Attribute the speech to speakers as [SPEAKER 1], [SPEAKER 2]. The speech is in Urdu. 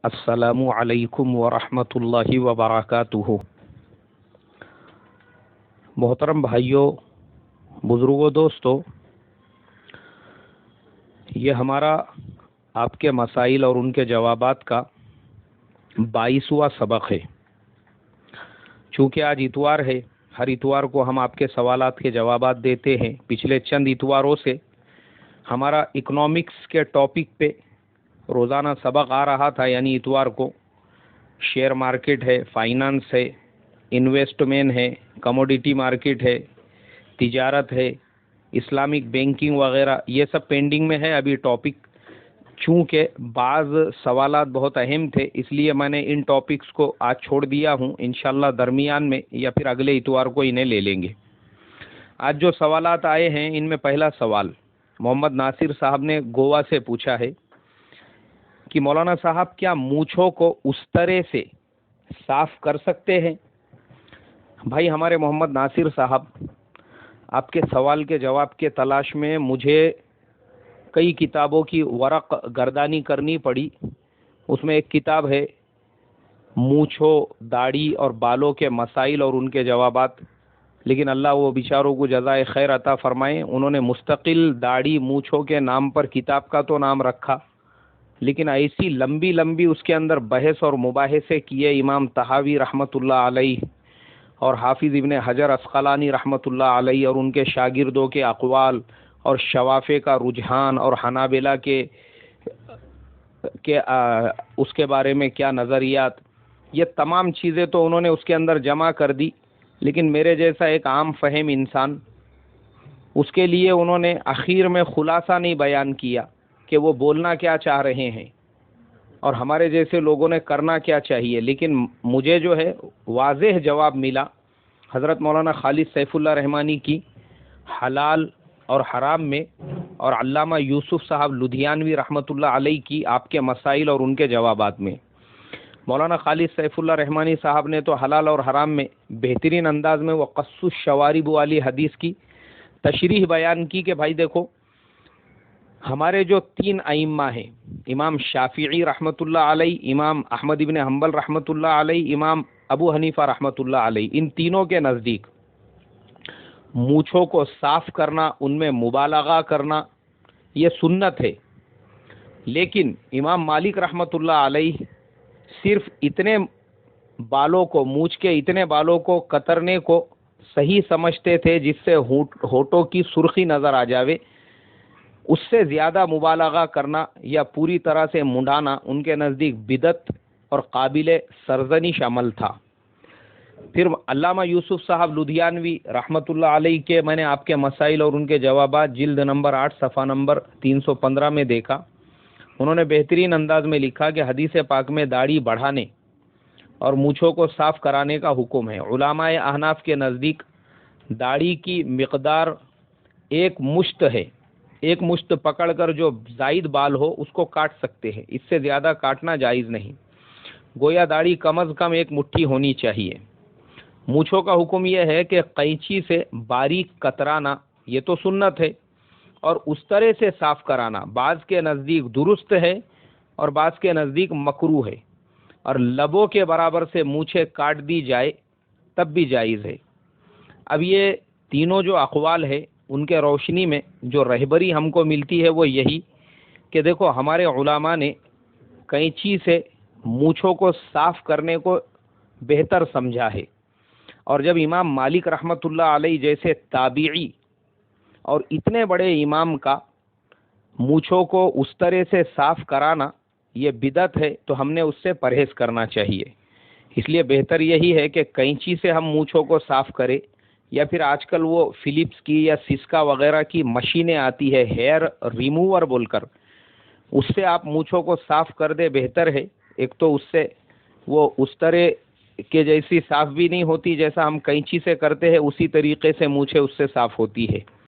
[SPEAKER 1] السلام علیکم ورحمۃ اللہ وبرکاتہ۔ محترم بھائیوں، بزرگوں، دوستو، یہ ہمارا آپ کے مسائل اور ان کے جوابات کا 22واں سبق ہے۔ چونکہ آج اتوار ہے، ہر اتوار کو ہم آپ کے سوالات کے جوابات دیتے ہیں۔ پچھلے چند اتواروں سے ہمارا اکنامکس کے ٹاپک پہ روزانہ سبق آ رہا تھا، یعنی اتوار کو شیئر مارکیٹ ہے، فائنانس ہے، انویسٹمنٹ ہے، کموڈیٹی مارکیٹ ہے، تجارت ہے، اسلامک بینکنگ وغیرہ، یہ سب پینڈنگ میں ہے ابھی ٹاپک۔ چونکہ بعض سوالات بہت اہم تھے، اس لیے میں نے ان ٹاپکس کو آج چھوڑ دیا ہوں۔ انشاءاللہ درمیان میں یا پھر اگلے اتوار کو انہیں لے لیں گے۔ آج جو سوالات آئے ہیں، ان میں پہلا سوال محمد ناصر صاحب نے گوا سے پوچھا ہے کہ مولانا صاحب کیا مونچھوں کو اس طرح سے صاف کر سکتے ہیں؟ بھائی ہمارے محمد ناصر صاحب، آپ کے سوال کے جواب کے تلاش میں مجھے کئی کتابوں کی ورق گردانی کرنی پڑی۔ اس میں ایک کتاب ہے مونچھوں، داڑھی اور بالوں کے مسائل اور ان کے جوابات، لیکن اللہ وہ بیچاروں کو جزائے خیر عطا فرمائے، انہوں نے مستقل داڑھی مونچھوں کے نام پر کتاب کا تو نام رکھا، لیکن ایسی لمبی لمبی اس کے اندر بحث اور مباحثے کیے امام طحاوی رحمۃ اللہ علیہ اور حافظ ابن حجر عسقلانی رحمۃ اللہ علیہ اور ان کے شاگردوں کے اقوال اور شوافع کا رجحان اور حنابلہ کے اس کے بارے میں کیا نظریات، یہ تمام چیزیں تو انہوں نے اس کے اندر جمع کر دی، لیکن میرے جیسا ایک عام فہم انسان، اس کے لیے انہوں نے اخیر میں خلاصہ نہیں بیان کیا کہ وہ بولنا کیا چاہ رہے ہیں اور ہمارے جیسے لوگوں نے کرنا کیا چاہیے۔ لیکن مجھے جو ہے واضح جواب ملا حضرت مولانا خالد سیف اللہ رحمانی کی حلال اور حرام میں، اور علامہ یوسف صاحب لدھیانوی رحمۃ اللہ علیہ کی آپ کے مسائل اور ان کے جوابات میں۔ مولانا خالد سیف اللہ رحمانی صاحب نے تو حلال اور حرام میں بہترین انداز میں وہ قص الشوارب والی حدیث کی تشریح بیان کی کہ بھائی دیکھو، ہمارے جو 3 ائمہ ہیں، امام شافعی رحمۃ اللہ علیہ، امام احمد ابن حنبل رحمۃ اللہ علیہ، امام ابو حنیفہ رحمۃ اللہ علیہ، ان تینوں کے نزدیک مونچھوں کو صاف کرنا، ان میں مبالغہ کرنا، یہ سنت ہے۔ لیکن امام مالک رحمۃ اللہ علیہ صرف اتنے بالوں کو، مونچھ کے اتنے بالوں کو کترنے کو صحیح سمجھتے تھے جس سے ہونٹوں کی سرخی نظر آ جاوے۔ اس سے زیادہ مبالغہ کرنا یا پوری طرح سے منڈانا ان کے نزدیک بدعت اور قابل سرزنش عمل تھا۔ پھر علامہ یوسف صاحب لدھیانوی رحمۃ اللہ علیہ کے میں نے آپ کے مسائل اور ان کے جوابات جلد نمبر 8 صفحہ نمبر 315 میں دیکھا۔ انہوں نے بہترین انداز میں لکھا کہ حدیث پاک میں داڑھی بڑھانے اور مونچھوں کو صاف کرانے کا حکم ہے۔ علماء احناف کے نزدیک داڑھی کی مقدار 1 مشت ہے، 1 مشت پکڑ کر جو زائد بال ہو اس کو کاٹ سکتے ہیں، اس سے زیادہ کاٹنا جائز نہیں۔ گویا داڑھی کم از کم 1 مٹھی ہونی چاہیے۔ مونچھوں کا حکم یہ ہے کہ قینچی سے باریک کترانا یہ تو سنت ہے، اور اس طرح سے صاف کرانا بعض کے نزدیک درست ہے اور بعض کے نزدیک مکروہ ہے، اور لبوں کے برابر سے مونچھیں کاٹ دی جائے تب بھی جائز ہے۔ اب یہ تینوں جو اقوال ہے ان کے روشنی میں جو رہبری ہم کو ملتی ہے وہ یہی کہ دیکھو، ہمارے علماء نے قینچی سے مونچھوں کو صاف کرنے کو بہتر سمجھا ہے، اور جب امام مالک رحمۃ اللہ علیہ جیسے تابعی اور اتنے بڑے امام کا مونچھوں کو اس طرح سے صاف کرانا یہ بدعت ہے، تو ہم نے اس سے پرہیز کرنا چاہیے۔ اس لیے بہتر یہی ہے کہ قینچی سے ہم مونچھوں کو صاف کریں، یا پھر آج کل وہ فلپس کی یا سسکا وغیرہ کی مشینیں آتی ہے ہیئر ریموور بول کر، اس سے آپ مونچھوں کو صاف کر دے، بہتر ہے۔ ایک تو اس سے وہ اس طرح کے جیسی صاف بھی نہیں ہوتی جیسا ہم قینچی سے کرتے ہیں، اسی طریقے سے مونچھیں اس سے صاف ہوتی ہے۔